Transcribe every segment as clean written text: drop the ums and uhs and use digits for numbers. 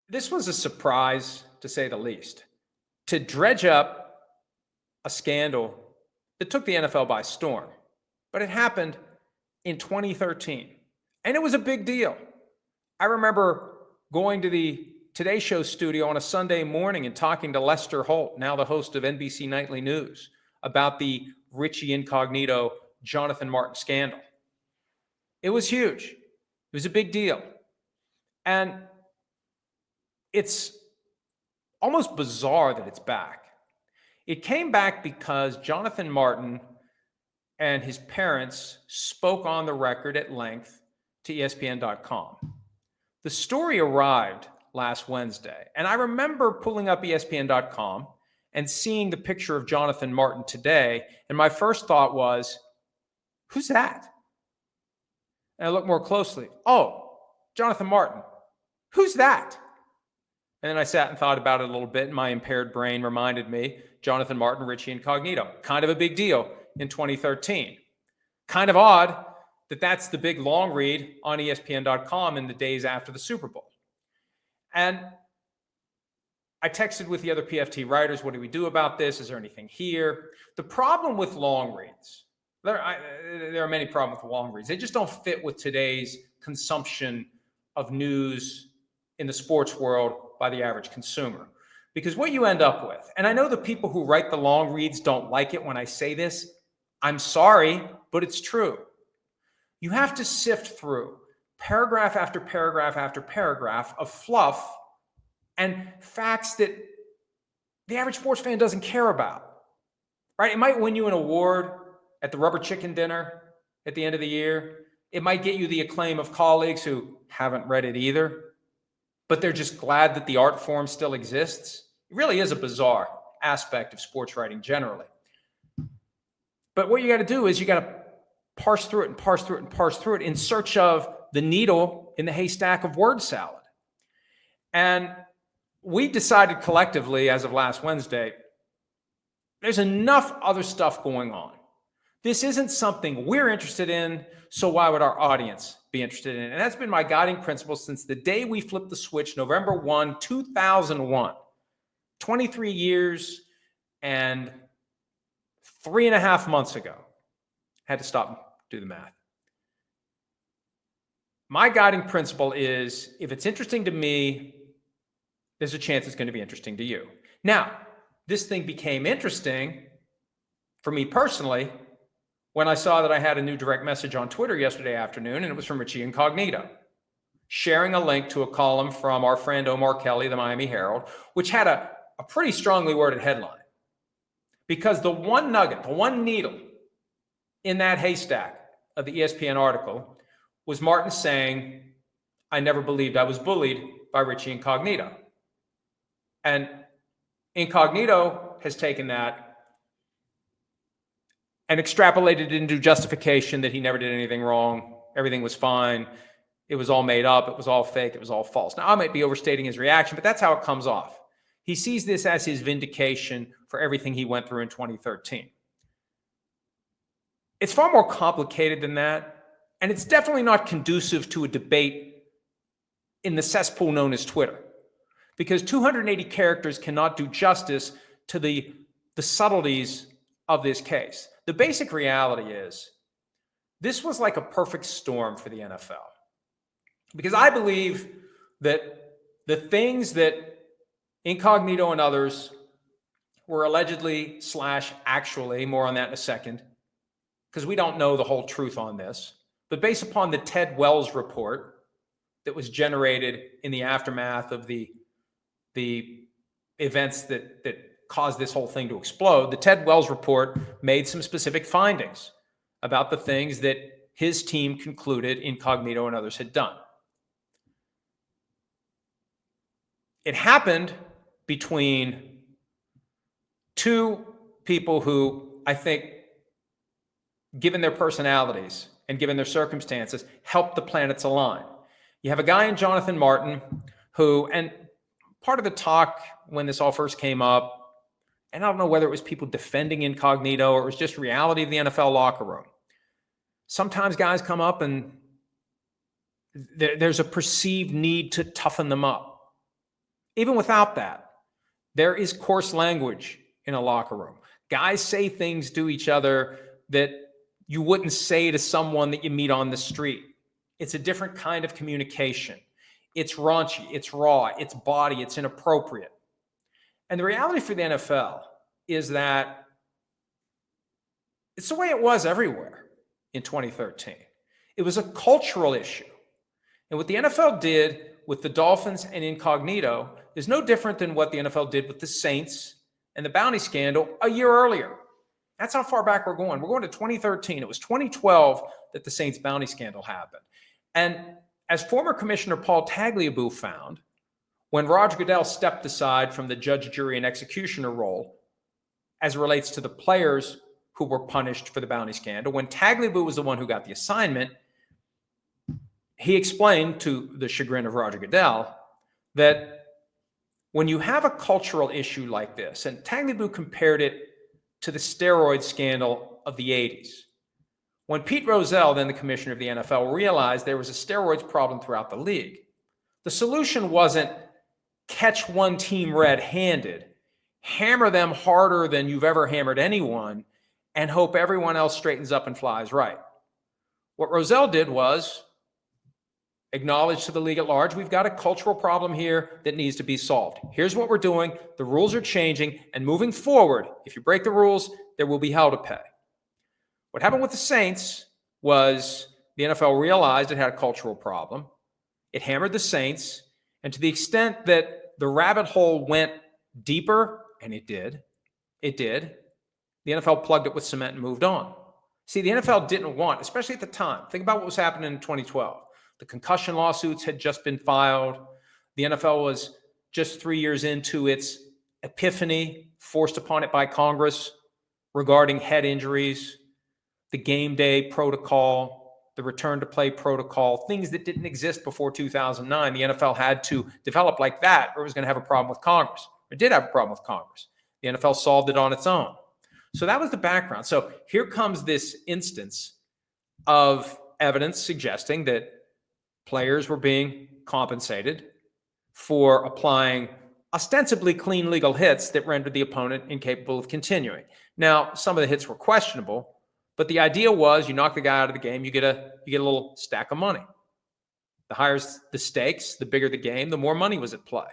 This was a surprise, to say the least. To dredge up a scandal that took the NFL by storm, but it happened in 2013, and it was a big deal. I remember going to the Today Show studio on a Sunday morning and talking to Lester Holt, now the host of NBC Nightly News, about the Richie Incognito, Jonathan Martin scandal. It was huge. It was a big deal. And it's almost bizarre that it's back. It came back because Jonathan Martin and his parents spoke on the record at length to ESPN.com. The story arrived last Wednesday, and I remember pulling up ESPN.com and seeing the picture of Jonathan Martin today, and my first thought was, who's that? And I looked more closely. Oh, Jonathan Martin. Who's that? And then I sat and thought about it a little bit, and my impaired brain reminded me, Jonathan Martin-Richie Incognito. Kind of a big deal in 2013. Kind of odd that that's the big long read on ESPN.com in the days after the Super Bowl. And I texted with the other PFT writers, what do we do about this? Is there anything here? The problem with long reads, there are many problems with long reads. They just don't fit with today's consumption of news in the sports world by the average consumer. Because what you end up with, and I know the people who write the long reads don't like it when I say this, I'm sorry, but it's true. You have to sift through paragraph after paragraph after paragraph of fluff and facts that the average sports fan doesn't care about, right? It might win you an award at the rubber chicken dinner at the end of the year. It might get you the acclaim of colleagues who haven't read it either, but they're just glad that the art form still exists. It really is a bizarre aspect of sports writing generally. But what you got to do is you got to parse through it and parse through it and parse through it in search of the needle in the haystack of word salad. And we decided collectively as of last Wednesday, there's enough other stuff going on. This isn't something we're interested in, so why would our audience be interested in it? And that's been my guiding principle since the day we flipped the switch, November 1, 2001. 23 years and 3.5 months ago. Had to stop and do the math. My guiding principle is, if it's interesting to me, there's a chance it's going to be interesting to you. Now, this thing became interesting for me personally when I saw that I had a new direct message on Twitter yesterday afternoon, and it was from Richie Incognito, sharing a link to a column from our friend Omar Kelly, the Miami Herald, which had a pretty strongly worded headline. Because the one nugget, the one needle in that haystack of the ESPN article was Martin saying, I never believed I was bullied by Richie Incognito. And Incognito has taken that and extrapolated it into justification that he never did anything wrong. Everything was fine. It was all made up. It was all fake. It was all false. Now, I might be overstating his reaction, but that's how it comes off. He sees this as his vindication for everything he went through in 2013. It's far more complicated than that, and it's definitely not conducive to a debate in the cesspool known as Twitter, because 280 characters cannot do justice to the subtleties of this case. The basic reality is this was like a perfect storm for the NFL, because I believe that the things that Incognito and others were allegedly / actually, more on that in a second, because we don't know the whole truth on this, but based upon the Ted Wells report that was generated in the aftermath of the events that caused this whole thing to explode, the Ted Wells report made some specific findings about the things that his team concluded Incognito and others had done. It happened between two people who, I think, given their personalities and given their circumstances, helped the planets align. You have a guy in Jonathan Martin who, and part of the talk when this all first came up, and I don't know whether it was people defending Incognito or it was just reality of the NFL locker room. Sometimes guys come up and there's a perceived need to toughen them up. Even without that, there is coarse language in a locker room. Guys say things to each other that you wouldn't say to someone that you meet on the street. It's a different kind of communication. It's raunchy, it's raw, it's bawdy, it's inappropriate. And the reality for the NFL is that it's the way it was everywhere in 2013. It was a cultural issue. And what the NFL did with the Dolphins and Incognito is no different than what the NFL did with the Saints and the bounty scandal a year earlier. That's how far back we're going. We're going to 2013. It was 2012 that the Saints bounty scandal happened. And as former Commissioner Paul Tagliabue found, when Roger Goodell stepped aside from the judge, jury, and executioner role as it relates to the players who were punished for the bounty scandal, when Tagliabue was the one who got the assignment, he explained, to the chagrin of Roger Goodell, that when you have a cultural issue like this, and Tagliabue compared it to the steroid scandal of the 80s, when Pete Rozelle, then the commissioner of the NFL, realized there was a steroids problem throughout the league, the solution wasn't catch one team red-handed, hammer them harder than you've ever hammered anyone, and hope everyone else straightens up and flies right. What Rozelle did was acknowledge to the league at large, we've got a cultural problem here that needs to be solved. Here's what we're doing. The rules are changing, and moving forward, if you break the rules, there will be hell to pay. What happened with the Saints was the NFL realized it had a cultural problem. It hammered the Saints, and to the extent that the rabbit hole went deeper, and it did, the NFL plugged it with cement and moved on. See, the NFL didn't want, especially at the time, think about what was happening in 2012. The concussion lawsuits had just been filed. The NFL was just 3 years into its epiphany forced upon it by Congress regarding head injuries, the game day protocol, the return to play protocol, things that didn't exist before 2009. The NFL had to develop like that, or it was going to have a problem with Congress. It did have a problem with Congress. The NFL solved it on its own. So that was the background. So here comes this instance of evidence suggesting that players were being compensated for applying ostensibly clean legal hits that rendered the opponent incapable of continuing. Now, some of the hits were questionable, but the idea was you knock the guy out of the game, you get a little stack of money. The higher the stakes, the bigger the game, the more money was at play.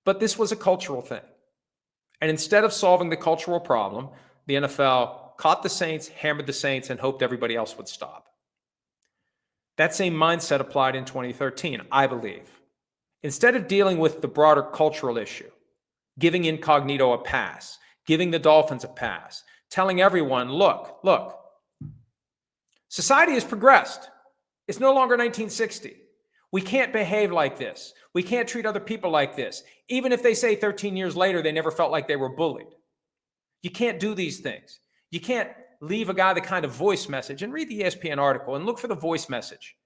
But this was a cultural thing. And instead of solving the cultural problem, the NFL caught the Saints, hammered the Saints, and hoped everybody else would stop. That same mindset applied in 2013, I believe. Instead of dealing with the broader cultural issue, giving Incognito a pass, giving the Dolphins a pass, telling everyone, look, society has progressed. It's no longer 1960. We can't behave like this. We can't treat other people like this. Even if they say 13 years later they never felt like they were bullied. You can't do these things. You can't leave a guy the kind of voice message, and read the ESPN article and look for the voice message.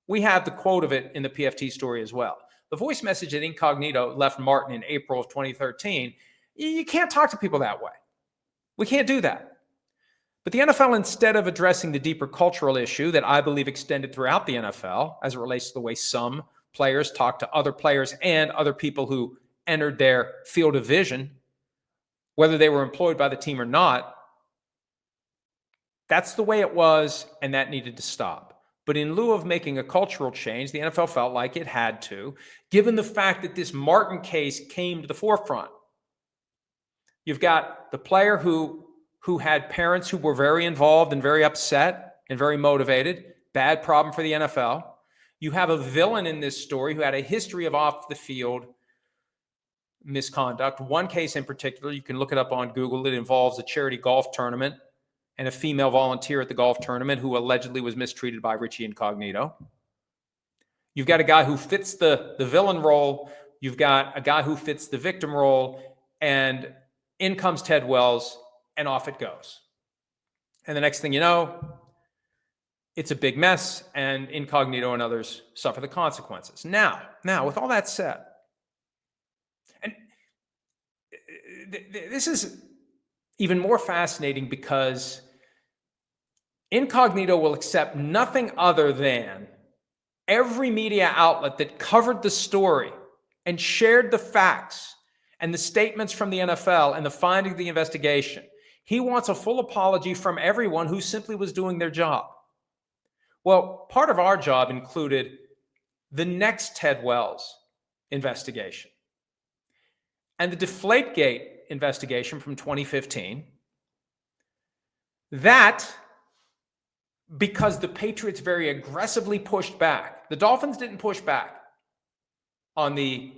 We have the quote of it in the PFT story as well. The voice message that Incognito left Martin in April of 2013, you can't talk to people that way. We can't do that. But the NFL, instead of addressing the deeper cultural issue that I believe extended throughout the NFL as it relates to the way some players talk to other players and other people who entered their field of vision, whether they were employed by the team or not, that's the way it was, and that needed to stop. But in lieu of making a cultural change, the NFL felt like it had to, given the fact that this Martin case came to the forefront. You've got the player who had parents who were very involved and very upset and very motivated. Bad problem for the NFL. You have a villain in this story who had a history of off-the-field misconduct. One case in particular, you can look it up on Google. It involves a charity golf tournament and a female volunteer at the golf tournament who allegedly was mistreated by Richie Incognito. You've got a guy who fits the villain role. You've got a guy who fits the victim role. And in comes Ted Wells, and off it goes. And the next thing you know, it's a big mess, and Incognito and others suffer the consequences. Now, with all that said, and this is even more fascinating because Incognito will accept nothing other than every media outlet that covered the story and shared the facts and the statements from the NFL and the finding of the investigation. He wants a full apology from everyone who simply was doing their job. Well, part of our job included the next Ted Wells investigation. And the Deflategate investigation from 2015, that, because the Patriots very aggressively pushed back, the Dolphins didn't push back on the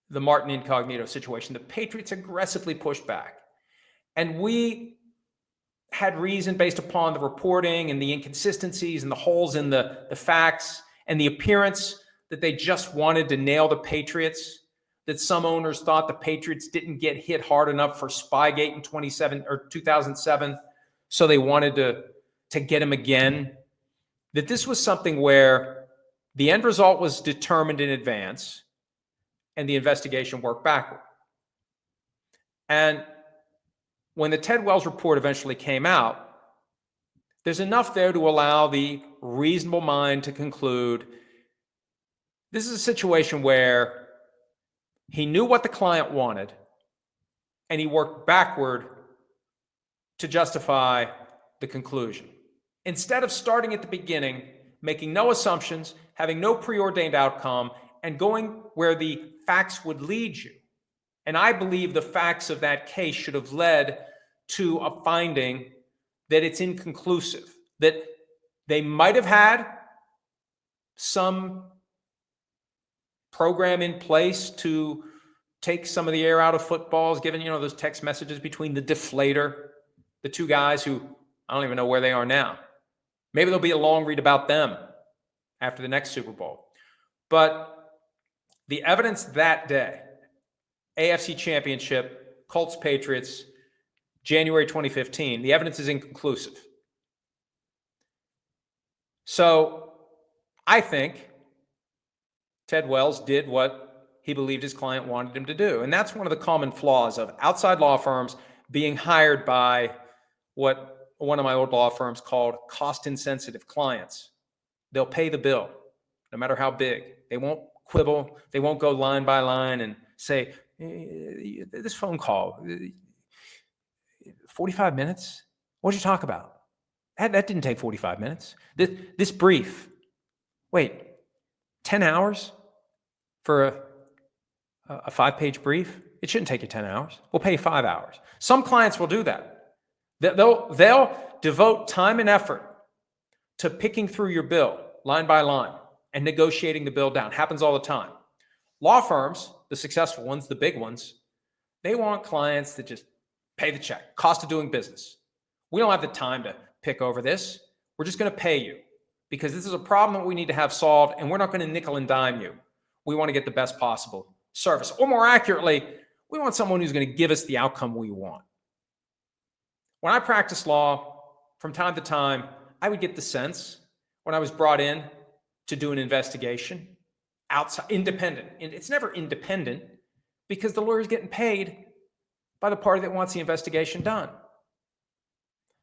Martin Incognito situation. The Patriots aggressively pushed back. And we had reason, based upon the reporting and the inconsistencies and the holes in the facts and the appearance, that they just wanted to nail the Patriots, that some owners thought the Patriots didn't get hit hard enough for Spygate in 2007, so they wanted to get him again, that this was something where the end result was determined in advance and the investigation worked backward. And when the Ted Wells report eventually came out, there's enough there to allow the reasonable mind to conclude this is a situation where he knew what the client wanted and he worked backward to justify the conclusion. Instead of starting at the beginning, making no assumptions, having no preordained outcome, and going where the facts would lead you. And I believe the facts of that case should have led to a finding that it's inconclusive, that they might have had some program in place to take some of the air out of footballs, given, those text messages between the deflator, the two guys who I don't even know where they are now. Maybe there'll be a long read about them after the next Super Bowl. But the evidence that day, AFC Championship, Colts, Patriots, January 2015, the evidence is inconclusive. So I think Ted Wells did what he believed his client wanted him to do. And that's one of the common flaws of outside law firms being hired by what one of my old law firms called cost-insensitive clients. They'll pay the bill, no matter how big. They won't quibble. They won't go line by line and say, this phone call, 45 minutes? What did you talk about? That didn't take 45 minutes. This brief, wait, 10 hours for a 5-page brief? It shouldn't take you 10 hours. We'll pay you 5 hours. Some clients will do that. They'll devote time and effort to picking through your bill line by line and negotiating the bill down. Happens all the time. Law firms, the successful ones, the big ones, they want clients that just pay the check, cost of doing business. We don't have the time to pick over this. We're just going to pay you because this is a problem that we need to have solved, and we're not going to nickel and dime you. We want to get the best possible service. Or more accurately, we want someone who's going to give us the outcome we want. When I practiced law, from time to time, I would get the sense when I was brought in to do an investigation, outside, independent. And it's never independent because the lawyer's getting paid by the party that wants the investigation done.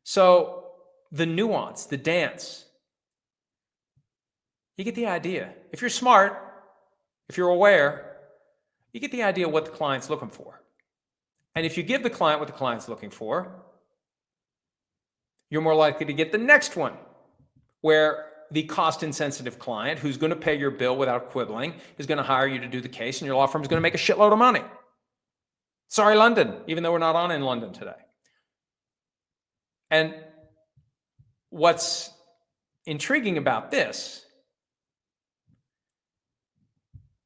So the nuance, the dance, you get the idea. If you're smart, if you're aware, you get the idea of what the client's looking for. And if you give the client what the client's looking for, you're more likely to get the next one, where the cost-insensitive client who's going to pay your bill without quibbling is going to hire you to do the case, and your law firm is going to make a shitload of money. Sorry, London, even though we're not on in London today. And what's intriguing about this,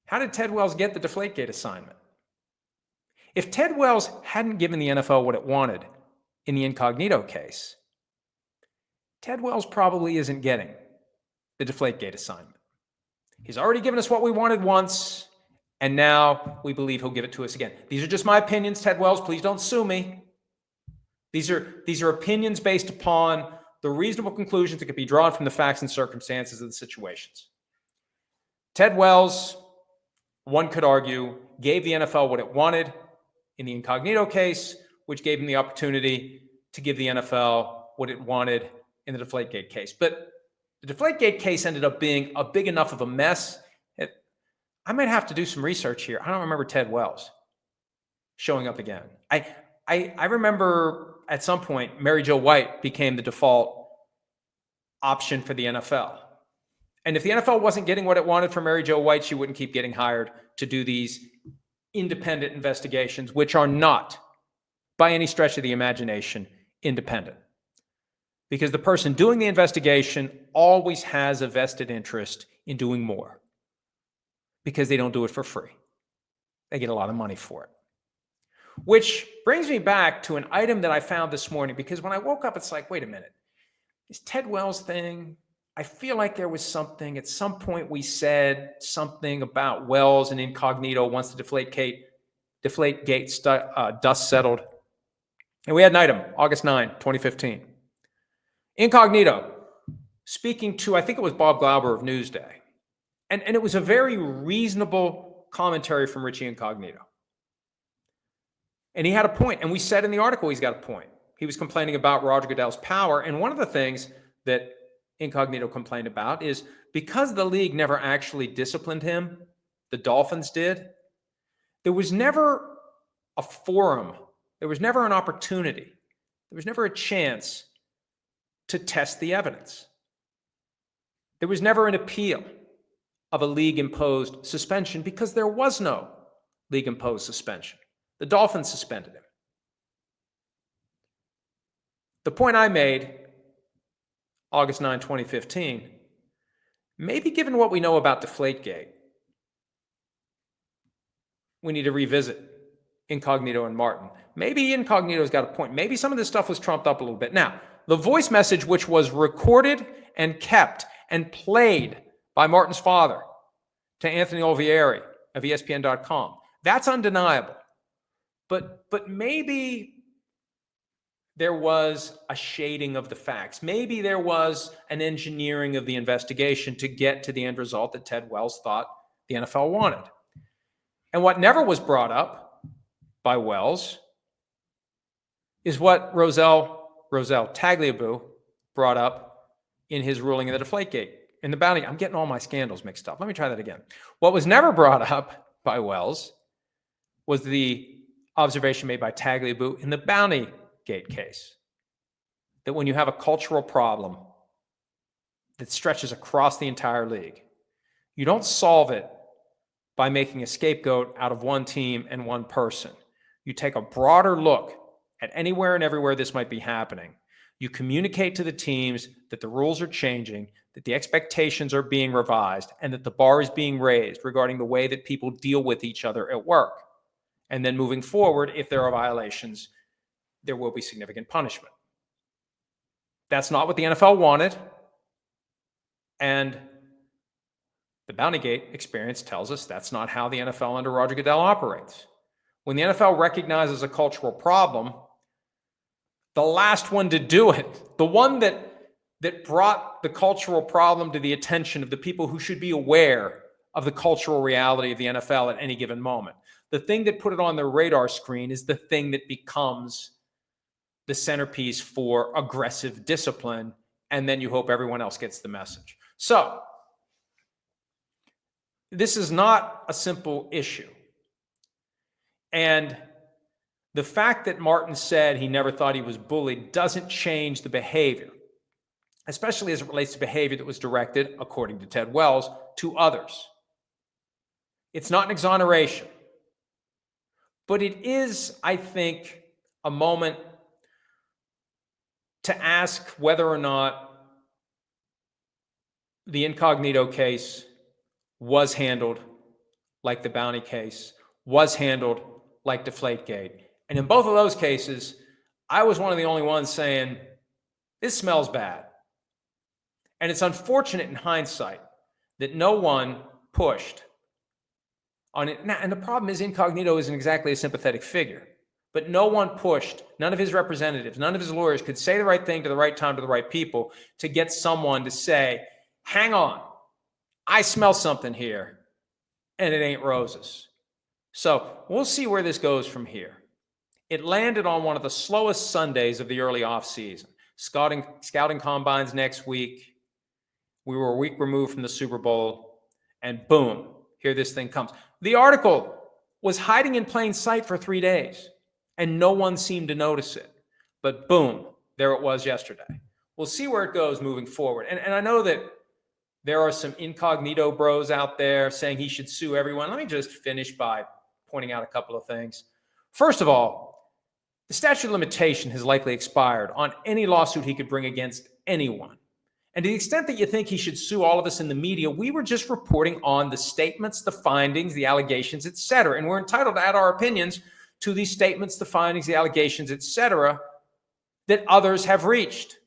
how did Ted Wells get the Deflategate assignment? If Ted Wells hadn't given the NFL what it wanted in the Incognito case, Ted Wells probably isn't getting the Deflategate assignment. He's already given us what we wanted once, and now we believe he'll give it to us again. These are just my opinions, Ted Wells. Please don't sue me. These are opinions based upon the reasonable conclusions that could be drawn from the facts and circumstances of the situations. Ted Wells, one could argue, gave the NFL what it wanted in the Incognito case, which gave him the opportunity to give the NFL what it wanted in the Deflategate case. But the Deflategate case ended up being a big enough of a mess. I might have to do some research here. I don't remember Ted Wells showing up again. I remember at some point, Mary Jo White became the default option for the NFL. And if the NFL wasn't getting what it wanted from Mary Jo White, she wouldn't keep getting hired to do these independent investigations, which are not, by any stretch of the imagination, independent. Because the person doing the investigation always has a vested interest in doing more. Because they don't do it for free. They get a lot of money for it. Which brings me back to an item that I found this morning, because when I woke up, it's like, wait a minute. This Ted Wells thing, I feel like there was something. At some point, we said something about Wells and Incognito once the Deflategate dust settled. And we had an item, August 9, 2015. Incognito, speaking to, I think it was Bob Glauber of Newsday. And it was a very reasonable commentary from Richie Incognito. And he had a point. And we said in the article he's got a point. He was complaining about Roger Goodell's power. And one of the things that Incognito complained about is because the league never actually disciplined him, the Dolphins did, there was never a forum. There was never an opportunity. There was never a chance to test the evidence. There was never an appeal of a league-imposed suspension because there was no league-imposed suspension. The Dolphins suspended him. The point I made, August 9, 2015, maybe given what we know about Deflategate, we need to revisit Incognito and Martin. Maybe Incognito's got a point. Maybe some of this stuff was trumped up a little bit. Now, the voice message, which was recorded and kept and played by Martin's father to Anthony Olvieri of ESPN.com, that's undeniable. But maybe there was a shading of the facts. Maybe there was an engineering of the investigation to get to the end result that Ted Wells thought the NFL wanted. And what never was brought up by Wells is what Roselle Tagliabue brought up in his ruling in the Deflategate, in the bounty. I'm getting all my scandals mixed up. Let me try that again. What was never brought up by Wells was the observation made by Tagliabue in the bounty gate case, that when you have a cultural problem that stretches across the entire league, you don't solve it by making a scapegoat out of one team and one person. You take a broader look at anywhere and everywhere this might be happening. You communicate to the teams that the rules are changing, that the expectations are being revised, and that the bar is being raised regarding the way that people deal with each other at work. And then moving forward, if there are violations, there will be significant punishment. That's not what the NFL wanted. And the Bountygate experience tells us that's not how the NFL under Roger Goodell operates. When the NFL recognizes a cultural problem, the last one to do it, the one that brought the cultural problem to the attention of the people who should be aware of the cultural reality of the NFL at any given moment, the thing that put it on their radar screen is the thing that becomes the centerpiece for aggressive discipline, and then you hope everyone else gets the message. So, this is not a simple issue. And the fact that Martin said he never thought he was bullied doesn't change the behavior, especially as it relates to behavior that was directed, according to Ted Wells, to others. It's not an exoneration, but it is, I think, a moment to ask whether or not the Incognito case was handled like the Bounty case, was handled like Deflategate. And in both of those cases, I was one of the only ones saying, this smells bad. And it's unfortunate in hindsight that no one pushed on it. And the problem is Incognito isn't exactly a sympathetic figure, but no one pushed, none of his representatives, none of his lawyers could say the right thing to the right time to the right people to get someone to say, hang on, I smell something here, and it ain't roses. So we'll see where this goes from here. It landed on one of the slowest Sundays of the early offseason. Scouting combines next week. We were a week removed from the Super Bowl, and boom, here this thing comes. The article was hiding in plain sight for 3 days, and no one seemed to notice it. But boom, there it was yesterday. We'll see where it goes moving forward. And I know that there are some incognito bros out there saying he should sue everyone. Let me just finish by pointing out a couple of things. First of all, the statute of limitation has likely expired on any lawsuit he could bring against anyone. And to the extent that you think he should sue all of us in the media, we were just reporting on the statements, the findings, the allegations, etc. And we're entitled to add our opinions to these statements, the findings, the allegations, etc. that others have reached.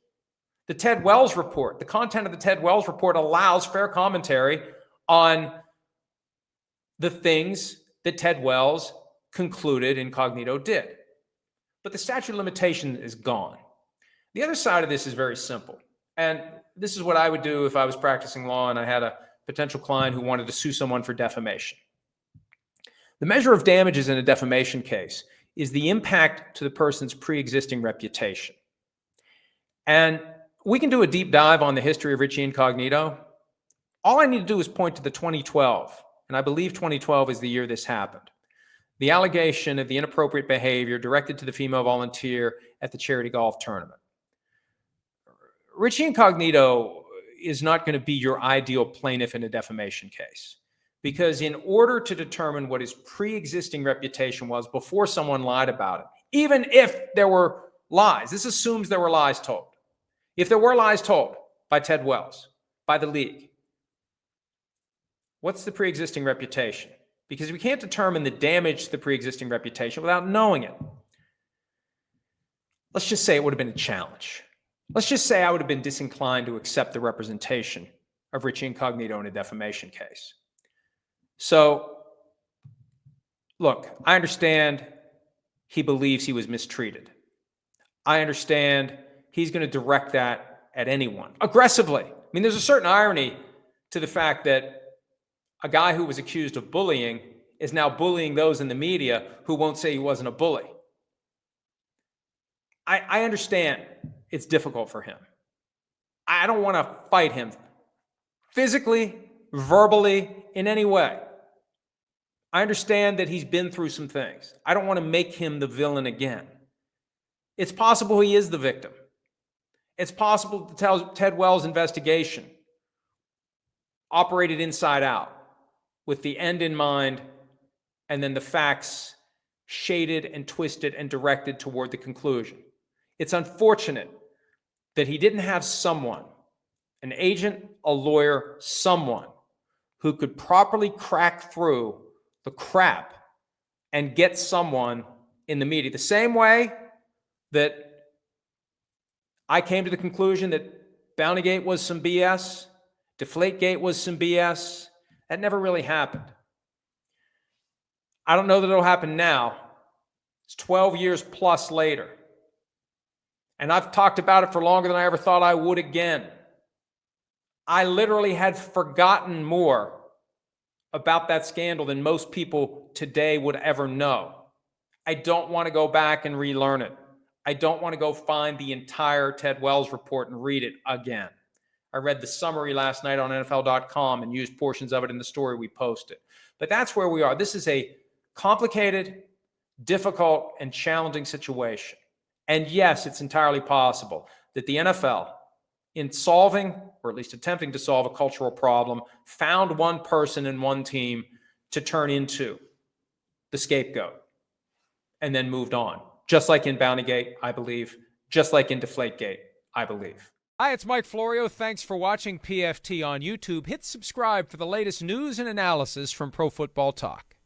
The Ted Wells report, the content of the Ted Wells report allows fair commentary on the things that Ted Wells concluded Incognito did. But the statute of limitation is gone. The other side of this is very simple. And this is what I would do if I was practicing law and I had a potential client who wanted to sue someone for defamation. The measure of damages in a defamation case is the impact to the person's pre-existing reputation. And we can do a deep dive on the history of Richie Incognito. All I need to do is point to the 2012, and I believe 2012 is the year this happened. The allegation of the inappropriate behavior directed to the female volunteer at the charity golf tournament. Richie Incognito is not going to be your ideal plaintiff in a defamation case, because in order to determine what his pre-existing reputation was before someone lied about it, even if there were lies, this assumes there were lies told. If there were lies told by Ted Wells, by the league, what's the pre-existing reputation? Because we can't determine the damage to the pre-existing reputation without knowing it. Let's just say it would have been a challenge. Let's just say I would have been disinclined to accept the representation of Richie Incognito in a defamation case. So, look, I understand he believes he was mistreated. I understand he's going to direct that at anyone aggressively. I mean, there's a certain irony to the fact that a guy who was accused of bullying is now bullying those in the media who won't say he wasn't a bully. I understand it's difficult for him. I don't want to fight him physically, verbally, in any way. I understand that he's been through some things. I don't want to make him the villain again. It's possible he is the victim. It's possible that Ted Wells' investigation operated inside out with the end in mind and then the facts shaded and twisted and directed toward the conclusion. It's unfortunate that he didn't have someone, an agent, a lawyer, someone who could properly crack through the crap and get someone in the media. The same way that I came to the conclusion that Bountygate was some BS, Deflategate was some BS. That never really happened. I don't know that it'll happen now. It's 12 years plus later. And I've talked about it for longer than I ever thought I would again. I literally had forgotten more about that scandal than most people today would ever know. I don't want to go back and relearn it. I don't want to go find the entire Ted Wells report and read it again. I read the summary last night on NFL.com and used portions of it in the story we posted. But that's where we are. This is a complicated, difficult, and challenging situation. And yes, it's entirely possible that the NFL, in solving, or at least attempting to solve a cultural problem, found one person and one team to turn into the scapegoat and then moved on. Just like in Bountygate, I believe. Just like in Deflategate, I believe. Hi, it's Mike Florio. Thanks for watching PFT on YouTube. Hit subscribe for the latest news and analysis from Pro Football Talk.